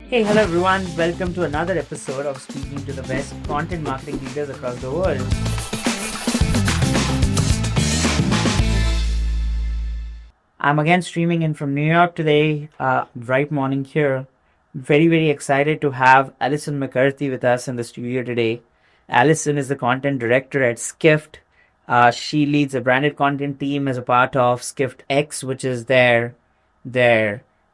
Hey, hello everyone. Welcome to another episode of Speaking to the Best Content Marketing Leaders across the world. I'm again streaming in from New York today, bright morning here. Very excited to have Alison McCarthy with us in the studio today. Alison is the content director at Skift. She leads a branded content team as a part of Skift X, which is their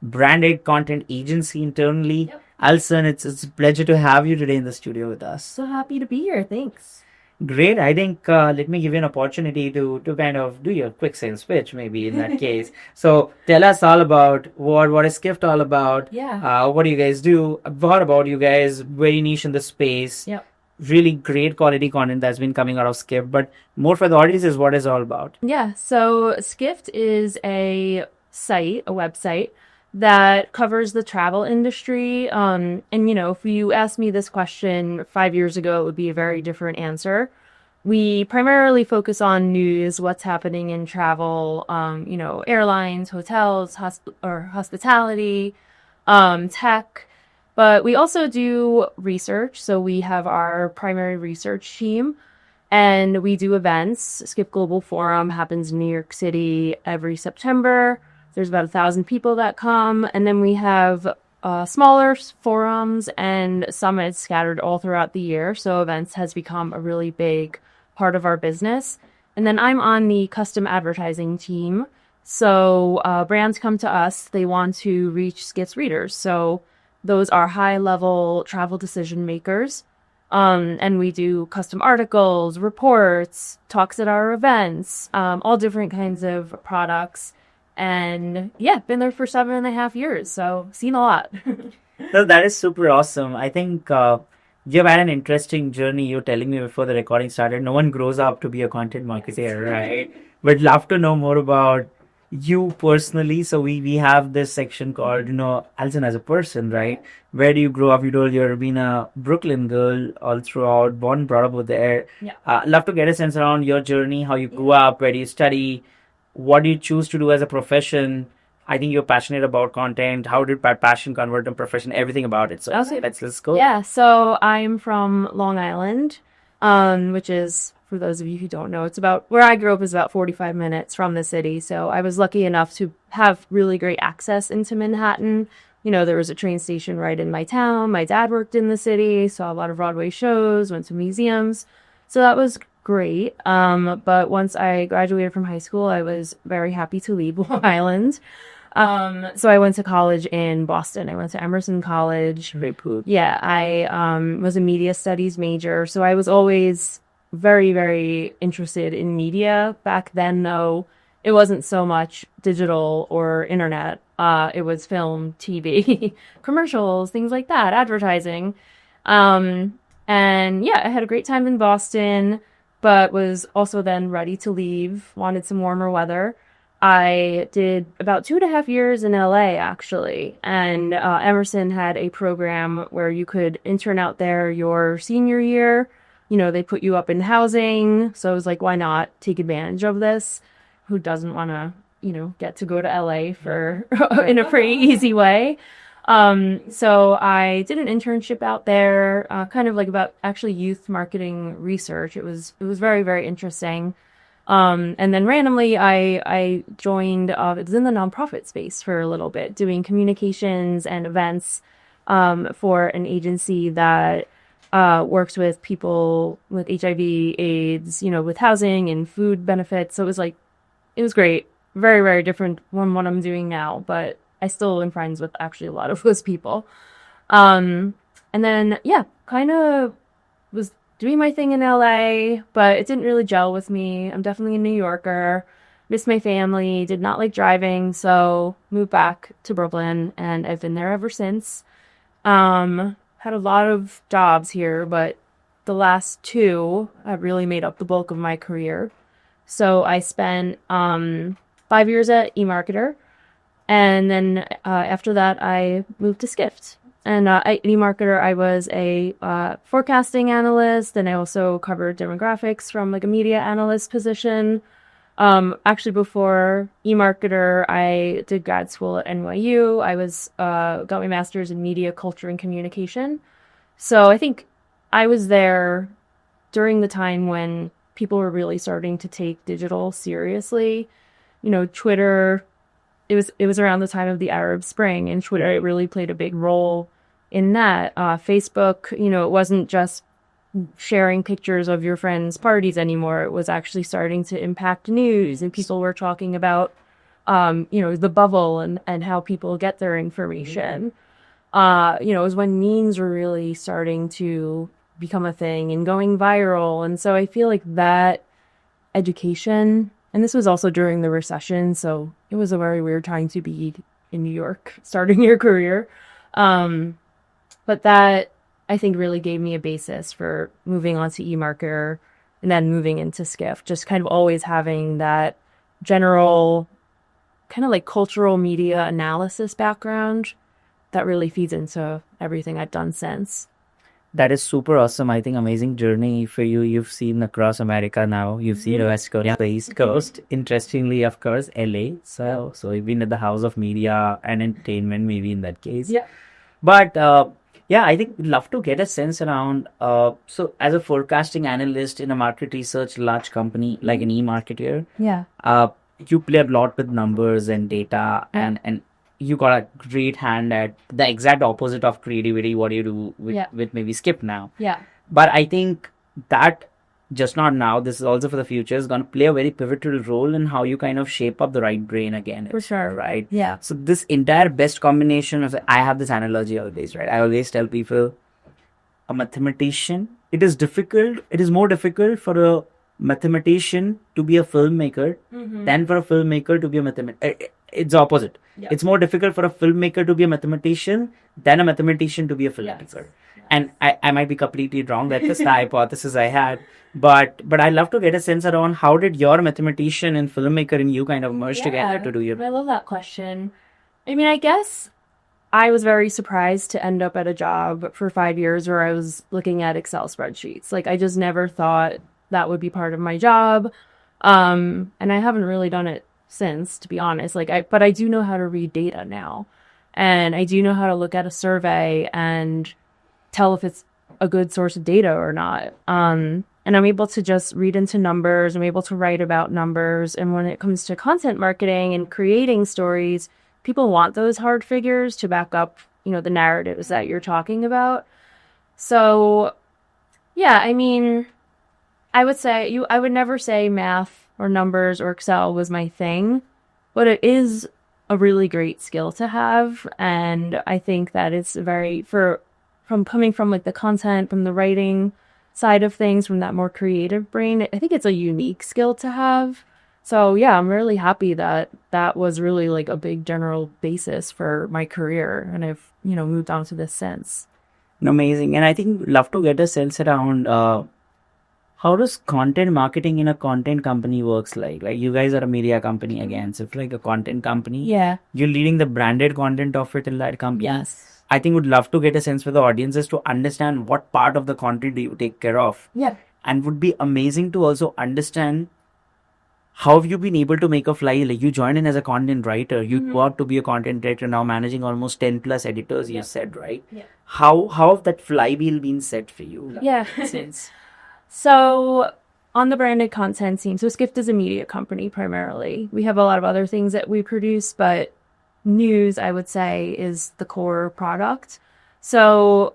branded content agency internally. Yep. Alison, it's a pleasure to have you today in the studio with us. So happy to be here. Thanks. Great. I think let me give you an opportunity to kind of do your quick sales pitch, maybe in that case. So tell us all about what is Skift all about. Yeah. What do you guys do? What about you guys? Very niche in the space. Yep. Really great quality content that's been coming out of Skift, but more for the audience is what it's all about. Yeah. So Skift is a website that covers the travel industry. And if you asked me this question 5 years ago, it would be a very different answer. We primarily focus on news, what's happening in travel, airlines, hotels, hospitality, tech. But we also do research. So we have our primary research team and we do events. Skip Global Forum happens in New York City every September. There's about 1,000 people that come. And then we have smaller forums and summits scattered all throughout the year. So events has become a really big part of our business. And then I'm on the custom advertising team. So brands come to us. They want to reach Skift's readers. So those are high-level travel decision makers. And we do custom articles, reports, talks at our events, all different kinds of products. And yeah, been there for 7.5 years, so seen a lot. So that is super awesome. I think you've had an interesting journey. You're telling me before the recording started. No one grows up to be a content marketer, right? But love to know more about you personally. So we have this section called, Alison as a person, right? Where do you grow up? You told you've been a Brooklyn girl all throughout, born and brought up over there. Yeah. Love to get a sense around your journey, how you grew up, where do you study, what do you choose to do as a profession? I think you're passionate about content. How did that passion convert to profession? Everything about it. So Okay. let's go. Yeah, so I'm from Long Island, which is, for those of you who don't know, it's about, where I grew up is about 45 minutes from the city. So I was lucky enough to have really great access into Manhattan. There was a train station right in my town. My dad worked in the city, saw a lot of Broadway shows, went to museums. So that was great. But once I graduated from high school, I was very happy to leave Long Island. So I went to college in Boston. I went to Emerson College. Very cool. Yeah, I was a media studies major. So I was always very interested in media. Back then, though, it wasn't so much digital or internet. It was film, TV, commercials, things like that, advertising. And yeah, I had a great time in Boston, but was also then ready to leave, wanted some warmer weather. I did about 2.5 years in LA, actually, and Emerson had a program where you could intern out there your senior year. They put you up in housing, so I was like, why not take advantage of this? Who doesn't want to, get to go to LA for in a pretty easy way? So I did an internship out there, kind of like about actually youth marketing research. It was very interesting. And then randomly I joined, it was in the nonprofit space for a little bit, doing communications and events, for an agency that, works with people with HIV, AIDS, with housing and food benefits. So it was great. Very different from what I'm doing now, but I still am friends with actually a lot of those people. And then, yeah, kind of was doing my thing in LA, but it didn't really gel with me. I'm definitely a New Yorker, miss my family, did not like driving, so moved back to Brooklyn, and I've been there ever since. Had a lot of jobs here, but the last two have really made up the bulk of my career. So I spent 5 years at eMarketer, and then after that I moved to Skift. And at eMarketer, I was a forecasting analyst, and I also covered demographics from like a media analyst position. Actually, before eMarketer, I did grad school at NYU. I was got my master's in media, culture, and communication. So I think I was there during the time when people were really starting to take digital seriously. Twitter, it was around the time of the Arab Spring, and Twitter it really played a big role in that. Facebook, it wasn't just sharing pictures of your friends' parties anymore. It was actually starting to impact news, and people were talking about, the bubble and how people get their information. It was when memes were really starting to become a thing and going viral. And so I feel like that education, and this was also during the recession, so it was a very weird time to be in New York starting your career. But that I think really gave me a basis for moving on to eMarketer and then moving into Skiff, just kind of always having that general kind of like cultural media analysis background that really feeds into everything I've done since. That is super awesome. I think amazing journey for you. You've seen across America now. You've seen the West Coast, the East Coast. Interestingly, of course, LA. So you've been at the House of Media and Entertainment, maybe in that case. Yeah. But yeah, I think we'd love to get a sense around. So as a forecasting analyst in a market research large company like an e-marketer, Yeah. you play a lot with numbers and data, and you got a great hand at the exact opposite of creativity, what you do with maybe Skip now. Yeah. But I think that just not now, this is also for the future, is going to play a very pivotal role in how you kind of shape up the right brain again. For sure. Right? Yeah. So this entire best combination of, I have this analogy always, right? I always tell people, a mathematician, it is more difficult for a mathematician to be a filmmaker than for a filmmaker to be a mathematician. It's the opposite. Yeah. It's more difficult for a filmmaker to be a mathematician than a mathematician to be a filmmaker. Yes. And I might be completely wrong. That's just the hypothesis I had. But I'd love to get a sense around how did your mathematician and filmmaker and you kind of merge together to do your... I love that question. I mean, I guess I was very surprised to end up at a job for 5 years where I was looking at Excel spreadsheets. Like, I just never thought that would be part of my job. And I haven't really done it since, to be honest. But I do know how to read data now. And I do know how to look at a survey and tell if it's a good source of data or not. And I'm able to just read into numbers. I'm able to write about numbers. And when it comes to content marketing and creating stories, people want those hard figures to back up, the narratives that you're talking about. So, yeah, I mean, I would never say math or numbers or Excel was my thing, but it is a really great skill to have. And I think that it's from coming from like the content, from the writing side of things, from that more creative brain, I think it's a unique skill to have. So yeah, I'm really happy that that was really like a big general basis for my career. And I've, moved on to this since. Amazing. And I think love to get a sense around how does content marketing in a content company works like? Like you guys are a media company again. So if like a content company, yeah, you're leading the branded content of it in that company. Yes. I think would love to get a sense for the audiences to understand what part of the content do you take care of. Yeah. And would be amazing to also understand how have you been able to make a fly? Like you joined in as a content writer, you go out to be a content director now, managing almost 10 plus editors, you said, right? Yeah. How have that flywheel been set for you? Yeah. So on the branded content team, so Skift is a media company primarily. We have a lot of other things that we produce, but news, I would say, is the core product. So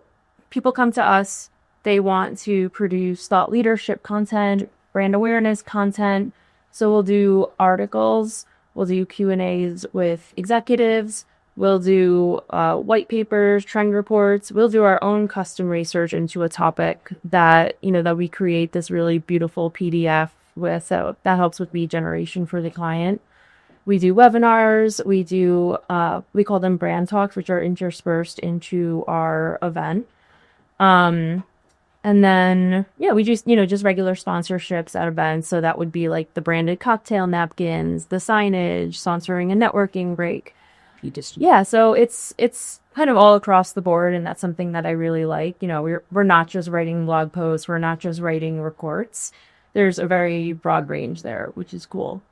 people come to us, they want to produce thought leadership content, brand awareness content. So we'll do articles, we'll do Q&As with executives, we'll do white papers, trend reports. We'll do our own custom research into a topic that, that we create this really beautiful PDF with. So that helps with lead generation for the client. We do webinars. We do, we call them brand talks, which are interspersed into our event. And then, we just, just regular sponsorships at events. So that would be like the branded cocktail napkins, the signage, sponsoring a networking break. So it's kind of all across the board. And that's something that I really like. We're not just writing blog posts. We're not just writing reports. There's a very broad range there, which is cool.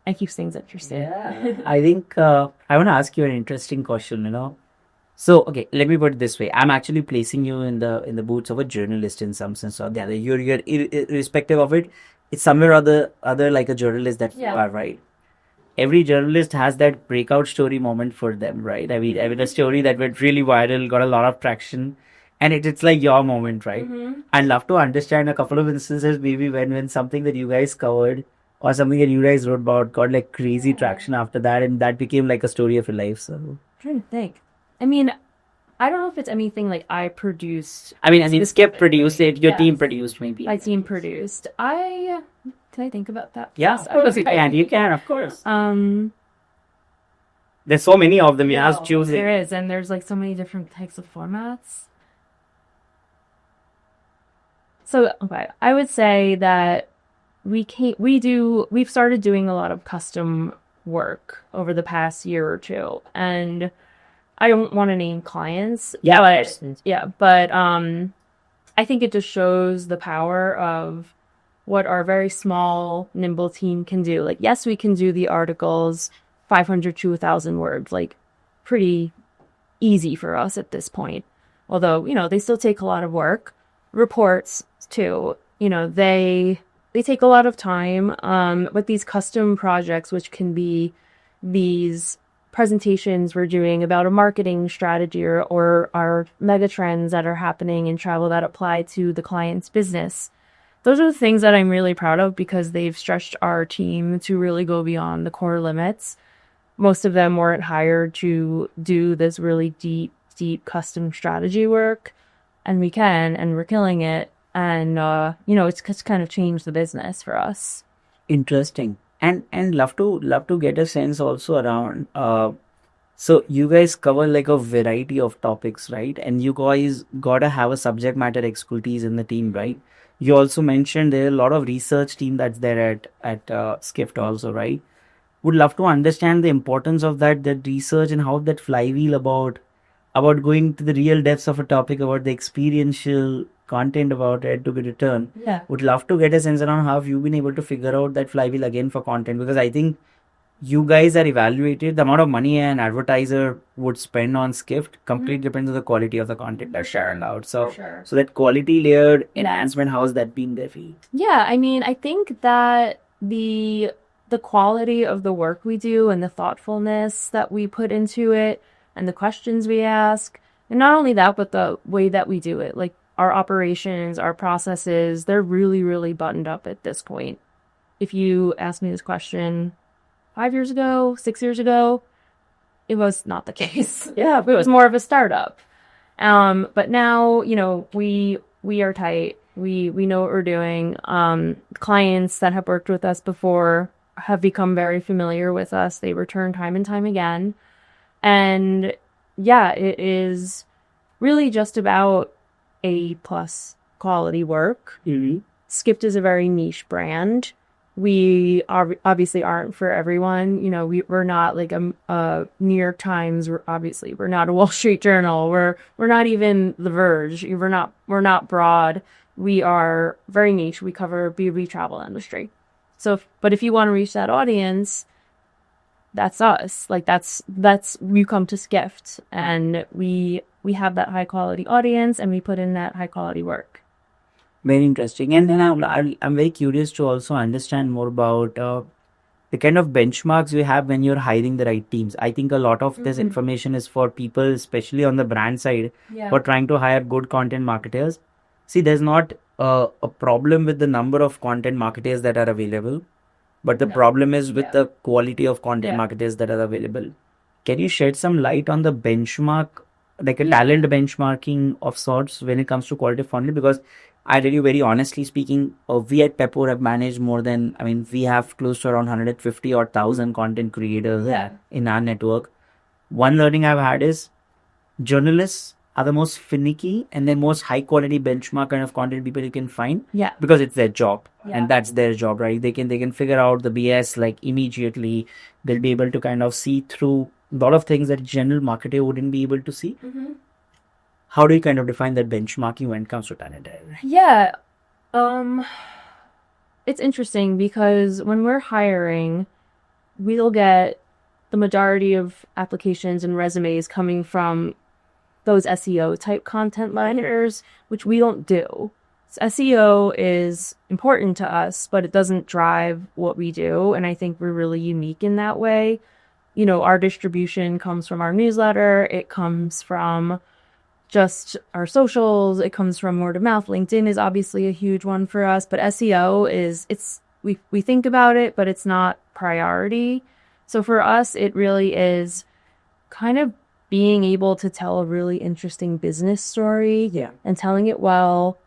and keeps things interesting. Yeah. I think I want to ask you an interesting question. So, okay, let me put it this way. I'm actually placing you in the boots of a journalist in some sense or the other. You're irrespective of it. It's somewhere or the other like a journalist that you are, right? Every journalist has that breakout story moment for them, right? I mean, a story that went really viral, got a lot of traction, and it's like your moment, right? I'd love to understand a couple of instances, maybe when something that you guys covered or something that you guys wrote about got like crazy traction after that, and that became like a story of your life. So, Trying to think. I mean, I don't know if it's anything like I produced. I mean, Skip produced it, your team produced maybe. My team produced. Can I think about that? Yeah, of course you can. You can, of course. There's so many of them. You have to choose it. There is, and there's like so many different types of formats. So, okay, I would say that we've started doing a lot of custom work over the past year or two, and I don't want to name clients. Yeah, but I think it just shows the power of what our very small, nimble team can do. Like, yes, we can do the articles 500 to 1,000 words, like pretty easy for us at this point. Although, they still take a lot of work. Reports too, they take a lot of time. But these custom projects, which can be these presentations we're doing about a marketing strategy or our mega trends that are happening in travel that apply to the client's business. Those are the things that I'm really proud of because they've stretched our team to really go beyond the core limits. Most of them weren't hired to do this really deep custom strategy work, and we're killing it. And, it's kind of changed the business for us. Interesting. And love to get a sense also around so you guys cover like a variety of topics, right? And you guys gotta have a subject matter expertise in the team, right? You also mentioned there are a lot of research team that's there at Skift also, right? Would love to understand the importance of that research and how that flywheel about going to the real depths of a topic, about the experiential content about it to be returned. Yeah. Would love to get a sense around how you've been able to figure out that flywheel again for content, because I think you guys are evaluated. The amount of money an advertiser would spend on Skift completely depends on the quality of the content that's shared out. So, so that quality layered enhancement, how's that been there for you? Yeah, I mean, I think that the quality of the work we do and the thoughtfulness that we put into it and the questions we ask, and not only that, but the way that we do it, like our operations, our processes, they're really, really buttoned up at this point. If you asked me this question 5 years ago, 6 years ago, it was not the case. Yeah, it was more of a startup. But now, we are tight. We know what we're doing. Clients that have worked with us before have become very familiar with us. They return time and time again. And yeah, it is really just about A+ quality work. Mm-hmm. Skipped is a very niche brand. We obviously aren't for everyone. We're not like a New York Times. We're not a Wall Street Journal. We're not even The Verge. We're not broad. We are very niche. We cover B2B travel industry. So, but if you want to reach that audience, that's us. Like that's you come to Skift, and we have that high quality audience, and we put in that high quality work. Very interesting. And then I'm very curious to also understand more about the kind of benchmarks you have when you're hiring the right teams. I think a lot of this information is for people, especially on the brand side, for trying to hire good content marketers. See, there's not a problem with the number of content marketers that are available, but the problem is with the quality of content marketers that are available. Can you shed some light on the benchmark, like a talent benchmarking of sorts when it comes to quality of content? Because I tell you very honestly speaking, we at Pepper have managed we have close to around 150 or 1,000 content creators in our network. One learning I've had is journalists are the most finicky and the most high quality benchmark kind of content people you can find. Yeah. Because it's their job and that's their job, right? They can figure out the BS like immediately. They'll be able to kind of see through a lot of things that general marketer wouldn't be able to see. Mm-hmm. How do you kind of define that benchmarking when it comes to talent? Yeah. It's interesting because when we're hiring, we'll get the majority of applications and resumes coming from those SEO type content writers, which we don't do. So SEO is important to us, but it doesn't drive what we do. And I think we're really unique in that way. You know, our distribution comes from our newsletter. It comes from just our socials. It comes from word of mouth. LinkedIn is obviously a huge one for us, but SEO is, we think about it, but it's not priority. So for us, it really is kind of being able to tell a really interesting business story and telling it well,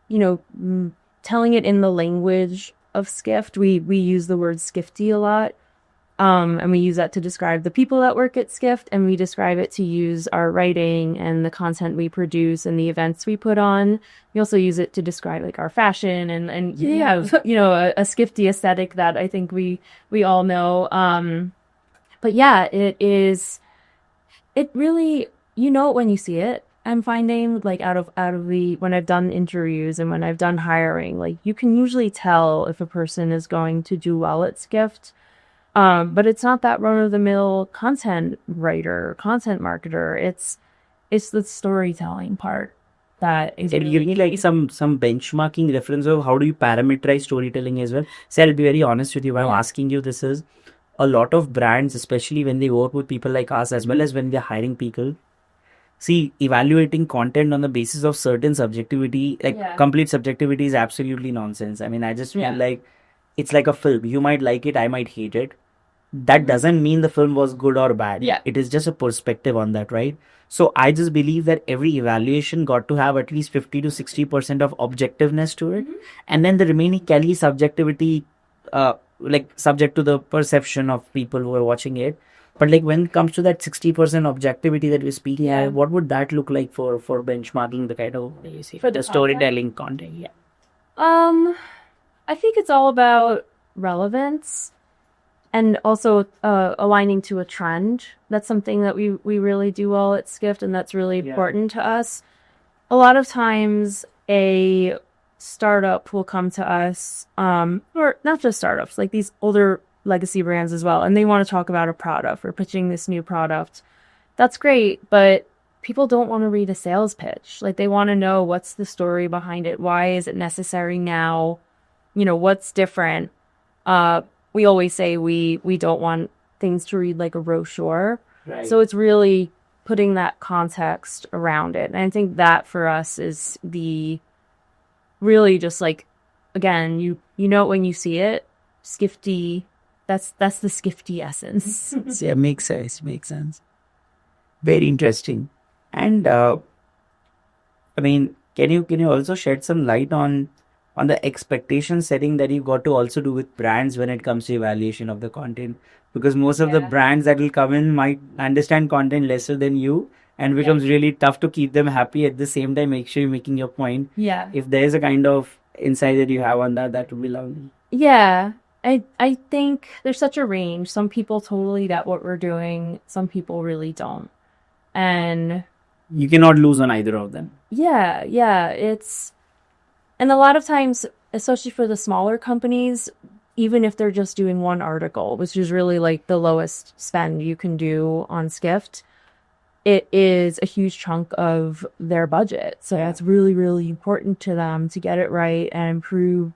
you know, telling it in the language of Skift. We use the word Skifty a lot. And we use that to describe the people that work at Skift, and we describe it to use our writing and the content we produce and the events we put on. We also use it to describe like our fashion and you know, a Skifty aesthetic that I think we all know. But yeah, it really, you know, when you see it. I'm finding like out of the, when I've done interviews and when I've done hiring, like you can usually tell if a person is going to do well at Skift. But it's not that run-of-the-mill content writer, content marketer. It's the storytelling part that is. Can you give me like some benchmarking reference of how do you parameterize storytelling as well? So I'll be very honest with you. Why I'm asking you this is a lot of brands, especially when they work with people like us, as well as when they're hiring people. See, evaluating content on the basis of certain subjectivity, like complete subjectivity, is absolutely nonsense. I mean, I just feel like it's like a film. You might like it, I might hate it. That doesn't mean the film was good or bad. It is just a perspective on that, right? So I just believe that every evaluation got to have at least 50 to 60% of objectiveness to it. And then the remaining Kelly subjectivity, like subject to the perception of people who are watching it. But like when it comes to that 60% objectivity that we're speaking at, what would that look like for benchmarking the kind of for the storytelling content? I think it's all about relevance and also aligning to a trend. That's something that we really do well at Skift, and that's really important to us. A lot of times a startup will come to us, or not just startups, like these older legacy brands as well, and they want to talk about a product or pitching this new product. That's great, but people don't want to read a sales pitch. Like they want to know what's the story behind it. Why is it necessary now? You know, what's different? We always say we don't want things to read like a brochure. Right. So it's really putting that context around it. And I think that for us is the really just like, again, you know it when you see it, Skifty. That's the Skifty essence. Yeah, makes sense. Very interesting. And I mean, can you also shed some light on the expectation setting that you got to also do with brands when it comes to evaluation of the content? Because most of the brands that will come in might understand content lesser than you, and becomes really tough to keep them happy. At the same time, make sure you're making your point. Yeah. If there's a kind of insight that you have on that, that would be lovely. Yeah. I think there's such a range. Some people totally get what we're doing. Some people really don't. And you cannot lose on either of them. Yeah. And a lot of times, especially for the smaller companies, even if they're just doing one article, which is really like the lowest spend you can do on Skift, it is a huge chunk of their budget. So that's really, really important to them to get it right and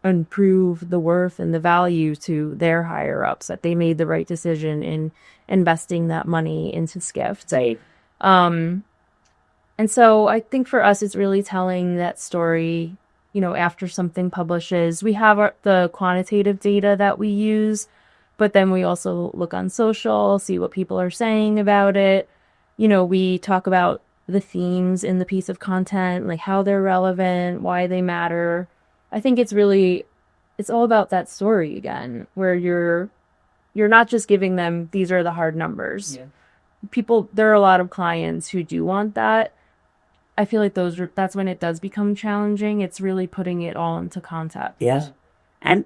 improve the worth and the value to their higher ups, that they made the right decision in investing that money into Skift. Right. And so I think for us, it's really telling that story, you know, after something publishes. We have the quantitative data that we use, but then we also look on social, see what people are saying about it. You know, we talk about the themes in the piece of content, like how they're relevant, why they matter. I think it's all about that story again, where you're not just giving them, these are the hard numbers. Yeah. There are a lot of clients who do want that. I feel like that's when it does become challenging. It's really putting it all into context. Yeah. And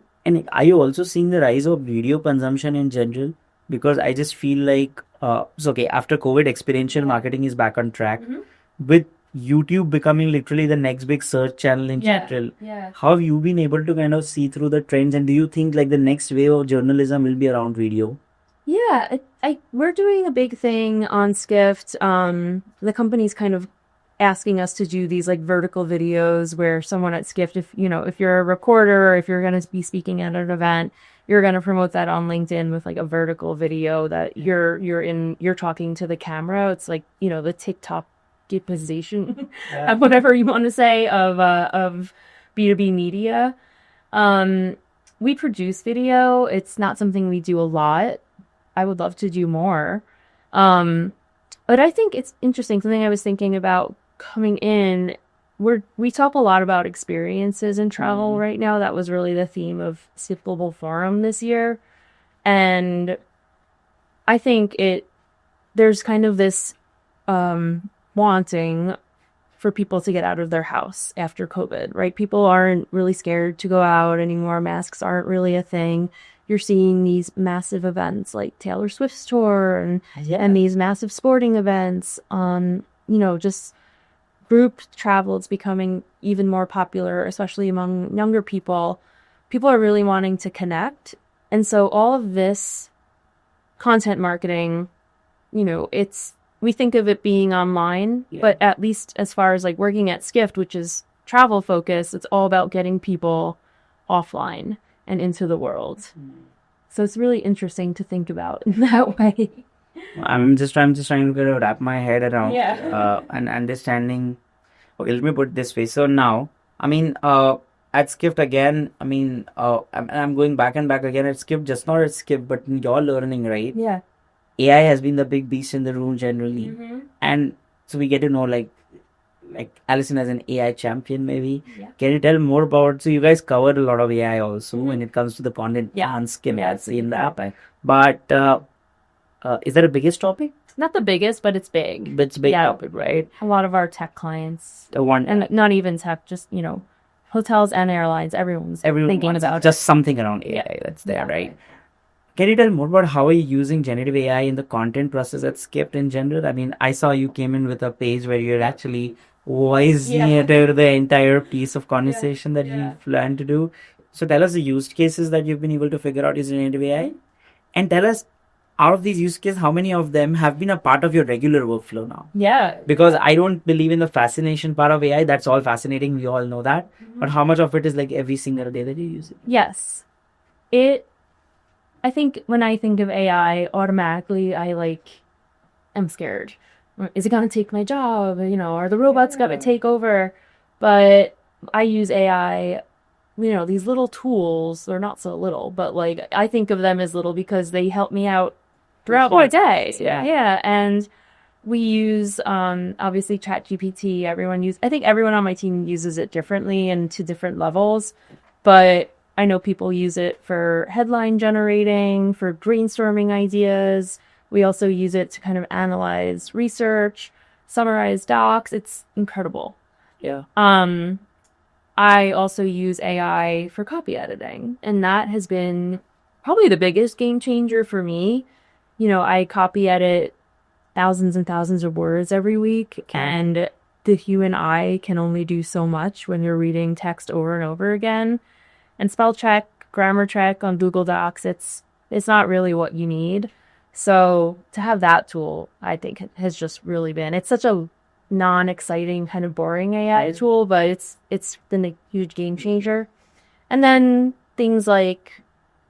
are you also seeing the rise of video consumption in general? Because I just feel like, after COVID, experiential marketing is back on track. With YouTube becoming literally the next big search channel in general. Yeah. How have you been able to kind of see through the trends? And do you think like the next wave of journalism will be around video? Yeah, we're doing a big thing on Skift. The company's kind of asking us to do these like vertical videos where someone at Skift, if you know, if you're a reporter or if you're going to be speaking at an event, you're going to promote that on LinkedIn with like a vertical video that you're talking to the camera. It's like, you know, the TikTok position, whatever you want to say of B2B media. Um, we produce video. It's not something we do a lot. I would love to do more. Um, but I think it's interesting. Something I was thinking about coming in, we talk a lot about experiences in travel right now. That was really the theme of Skip Global Forum this year. And I think there's kind of this wanting for people to get out of their house after COVID, right? People aren't really scared to go out anymore. Masks aren't really a thing. You're seeing these massive events like Taylor Swift's tour and these massive sporting events. You know, just group travel is becoming even more popular, especially among younger people. People are really wanting to connect. And so all of this content marketing, you know, we think of it being online, but at least as far as like working at Skift, which is travel focused, it's all about getting people offline and into the world. So it's really interesting to think about in that way. I'm just trying to wrap my head around and understanding. Okay, let me put it this way. So now, I mean, at Skift again, I mean, I'm going back and back again at Skift, just not at Skift, but in your learning, right? Yeah. AI has been the big beast in the room generally, and so we get to know like Alison as an AI champion, maybe. Yeah. Can you tell more about? So you guys covered a lot of AI also when it comes to the content landscape that's in the app, but is that the biggest topic? Not the biggest, but it's big. But it's a big topic, right? A lot of our tech clients, The one and not even tech, just, you know, hotels and airlines, everyone's thinking wants about just something around AI that's there, right? Can you tell more about how are you using generative AI in the content process at Skift in general? I mean, I saw you came in with a page where you're actually voicing it over the entire piece of conversation that you plan to do. So tell us the use cases that you've been able to figure out using generative AI, and tell us out of these use cases, how many of them have been a part of your regular workflow now? Yeah. Because I don't believe in the fascination part of AI. That's all fascinating. We all know that. But how much of it is like every single day that you use it? Yes. I think when I think of AI, automatically I'm scared. Is it going to take my job? You know, are the robots going to take over? But I use AI, you know, these little tools, they're not so little, but like I think of them as little because they help me out throughout my day. Yeah. And we use obviously ChatGPT. I think everyone on my team uses it differently and to different levels, but I know people use it for headline generating, for brainstorming ideas. We also use it to kind of analyze research, summarize docs. It's incredible. Yeah. I also use AI for copy editing, and that has been probably the biggest game changer for me. You know, I copy edit thousands and thousands of words every week, and the human eye can only do so much when you're reading text over and over again. And spell check, grammar check on Google Docs, it's not really what you need. So to have that tool, I think has just really it's such a non-exciting kind of boring AI tool, but it's been a huge game changer. And then things like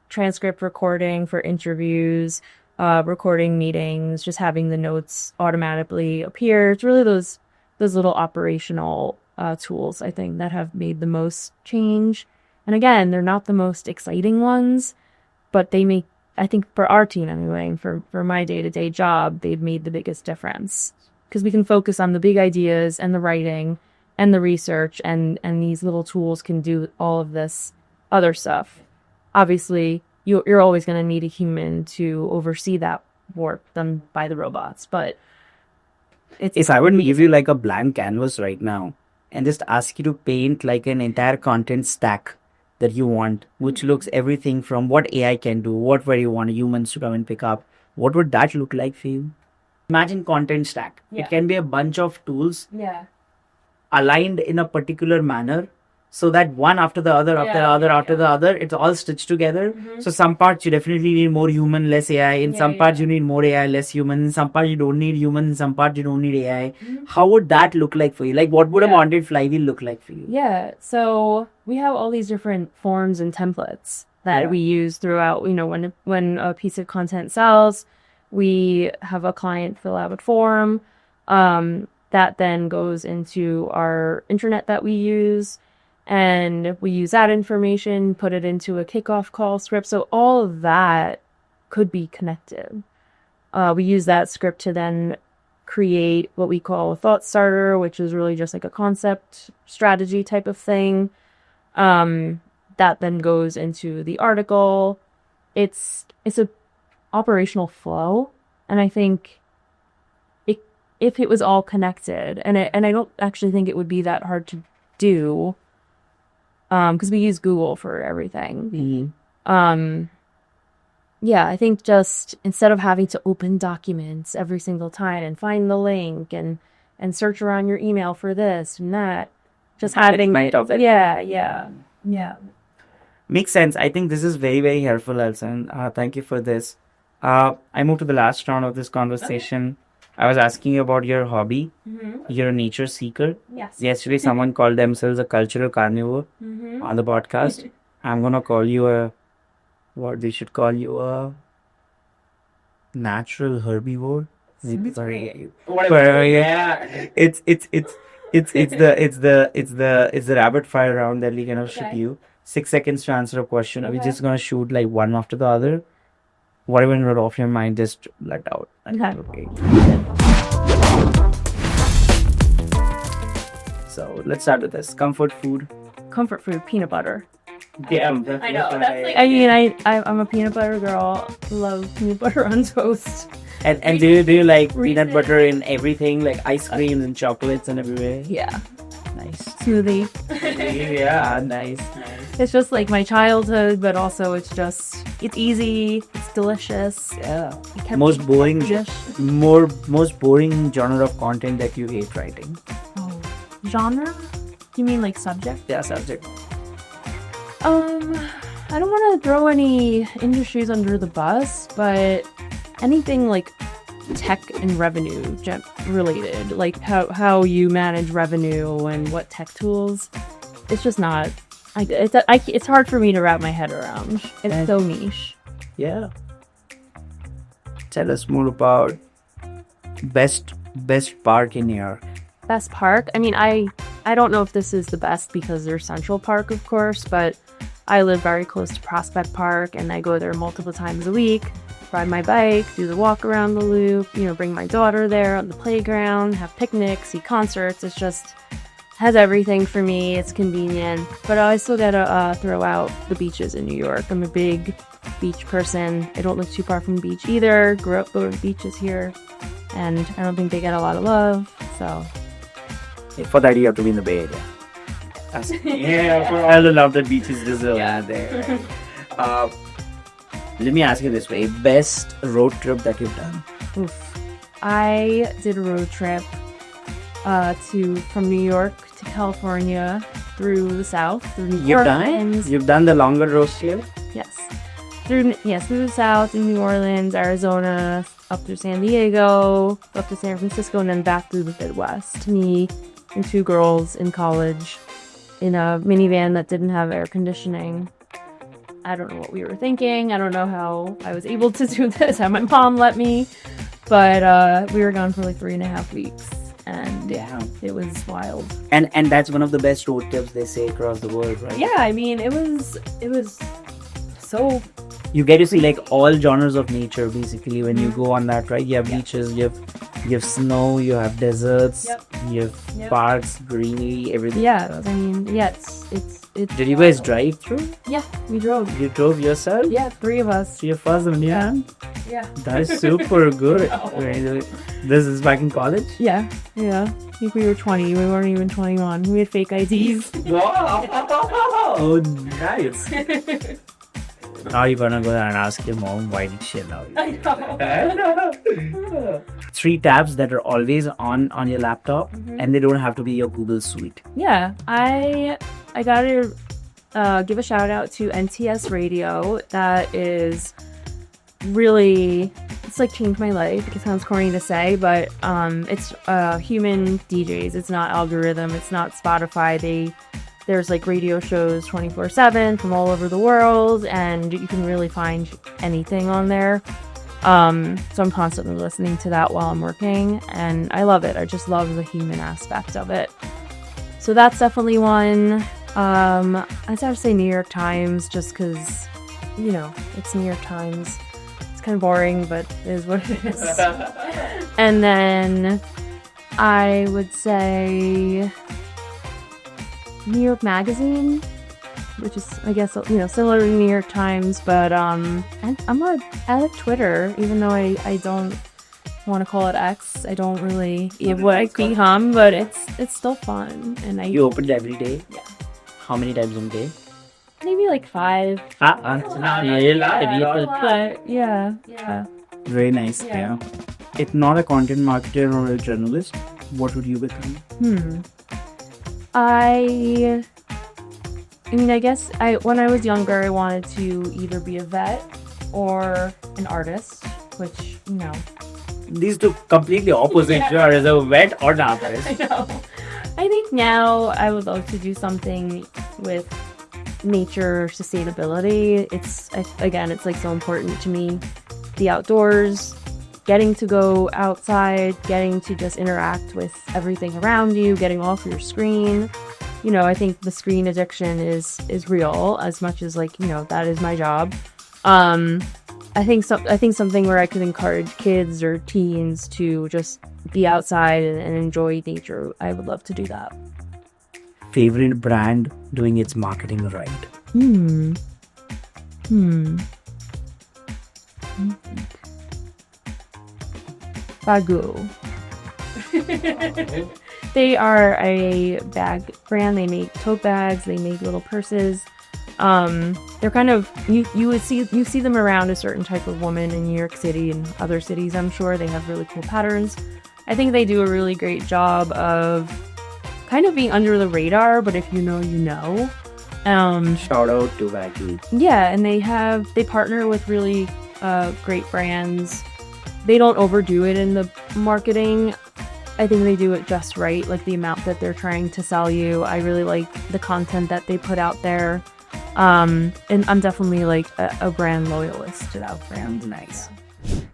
transcript recording for interviews, recording meetings, just having the notes automatically appear. It's really those little operational tools, I think, that have made the most change. And again, they're not the most exciting ones, but they make, I think for our team anyway, for my day-to-day job, they've made the biggest difference. Because we can focus on the big ideas and the writing and the research, and these little tools can do all of this other stuff. Obviously, you're always going to need a human to oversee that work done by the robots, but if I would give you like a blank canvas right now and just ask you to paint like an entire content stack that you want, which looks everything from what AI can do, where you want humans to come and pick up, what would that look like for you? Imagine content stack. It can be a bunch of tools aligned in a particular manner so that one after the other, after the other, after the other, it's all stitched together. So some parts you definitely need more human, less AI. In some parts you need more AI, less human. In some parts you don't need human. In some parts you don't need AI. How would that look like for you? Like, what would a mounted flywheel look like for you? Yeah, so we have all these different forms and templates that we use throughout. You know, when a piece of content sells, we have a client fill out a form that then goes into our intranet that we use, and we use that information, put it into a kickoff call script. So all of that could be connected. We use that script to then create what we call a thought starter, which is really just like a concept strategy type of thing. That then goes into the article. It's a operational flow, and I think if it was all connected, and I don't actually think it would be that hard to do, because we use Google for everything. Yeah, I think just instead of having to open documents every single time and find the link and search around your email for this and that, just having yeah. Makes sense. I think this is very, very helpful, Alison. Thank you for this. I moved to the last round of this conversation. I was asking you about your hobby. You're a nature seeker. Yes. Yesterday, someone called themselves a cultural carnivore on the podcast. I'm gonna call you what they should call you a natural herbivore. Sorry, whatever. Yeah, it's the rapid fire round that we gonna ship you. 6 seconds to answer a question. We're just gonna shoot like one after the other. Whatever in off your mind, just let out. Okay. So let's start with this. Comfort food. Comfort food, peanut butter. Yeah, I know. That's like, I mean, I'm a peanut butter girl. Love peanut butter on toast. And do you like peanut butter in everything, like ice cream and chocolates and everywhere? Yeah. Nice. Smoothie. Yeah, nice. It's just like my childhood, but also it's easy, it's delicious. Yeah. Most boring genre of content that you hate writing. Oh, genre? You mean like subject? Yeah, subject. I don't want to throw any industries under the bus, but anything like tech and revenue related, like how you manage revenue and what tech tools. It's just not. It's hard for me to wrap my head around. It's so niche. Yeah. Tell us more about best park in New York. Best park? I mean, I don't know if this is the best because there's Central Park, of course, but I live very close to Prospect Park, and I go there multiple times a week. Ride my bike, do the walk around the loop, bring my daughter there on the playground, have picnics, see concerts. It's just has everything for me. It's convenient, but I still gotta throw out the beaches in New York. I'm a big beach person. I don't live too far from the beach either. Grew up going to beaches here, and I don't think they get a lot of love. So for that, you have to be in the Bay Area. I love that beaches deserve there. Let me ask you this way: best road trip that you've done? Oof. I did a road trip from New York to California through the South. Through New Orleans. You've done the longer road trip? Yes. Through the South, in New Orleans, Arizona, up through San Diego, up to San Francisco, and then back through the Midwest. Me and two girls in college in a minivan that didn't have air conditioning. I don't know what we were thinking. I don't know how I was able to do this, how my mom let me. But we were gone for like 3.5 weeks. And it was wild. And that's one of the best road trips they say across the world, right? Yeah, I mean, it was so... You get to see like all genres of nature basically when you go on that, right? You have beaches, you have snow, you have deserts, you have parks, greenery, everything. Yeah, I mean, it's Did you guys drive through? Yeah, we drove. You drove yourself? Yeah, 3 of us. 3 of us, yeah. That is super good. This is back in college? Yeah. I think we were 20. We weren't even 21. We had fake IDs. Wow. Oh, nice. Now you're gonna go there and ask your mom why did she allow you? I know. 3 tabs that are always on your laptop, and they don't have to be your Google Suite. Yeah, I I gotta give a shout out to NTS Radio. That is really, it's like changed my life. It sounds corny to say, but it's human DJs. It's not algorithm. It's not Spotify. There's like radio shows 24/7 from all over the world, and you can really find anything on there. So I'm constantly listening to that while I'm working, and I love it. I just love the human aspect of it. So that's definitely one. I'd have to say New York Times, just because, you know, it's New York Times. It's kind of boring, but it is what it is. And then I would say New York Magazine, which is, I guess, you know, similar to New York Times, but I like Twitter, even though I don't want to call it X. I don't really like but it's still fun, and You open it every day? Yeah. How many times a day? Maybe like 5. But yeah. Very nice. Yeah. If not a content marketer or a journalist, what would you become? I mean, I guess when I was younger, I wanted to either be a vet or an artist, which, you know. These two completely opposite. Sure, as a vet or an artist. I know. I think now I would love to do something with nature sustainability. It's like so important to me. The outdoors, getting to go outside, getting to just interact with everything around you, getting off your screen. You know, I think the screen addiction is real, as much as, like, you know, that is my job. I think something where I could encourage kids or teens to just be outside and enjoy nature. I would love to do that. Favorite brand doing its marketing right? Bagoo. They are a bag brand. They make tote bags. They make little purses. They're kind of, you see them around a certain type of woman in New York City and other cities. I'm sure they have really cool patterns. I think they do a really great job of kind of being under the radar, but if you know, you know. Shout out to Bagoo. Yeah, and they partner with really great brands. They don't overdo it in the marketing. I think they do it just right, like the amount that they're trying to sell you. I really like the content that they put out there. And I'm definitely like a brand loyalist to that brand. Nice.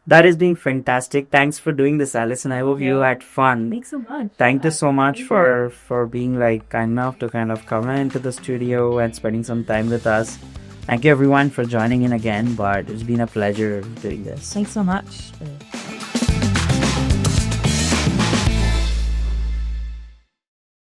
That is being fantastic. Thanks for doing this, Alison. I hope you had fun. Thanks so much. Thank you so much for being like kind enough to kind of come into the studio and spending some time with us. Thank you everyone for joining in again, but it's been a pleasure doing this. Thanks so much.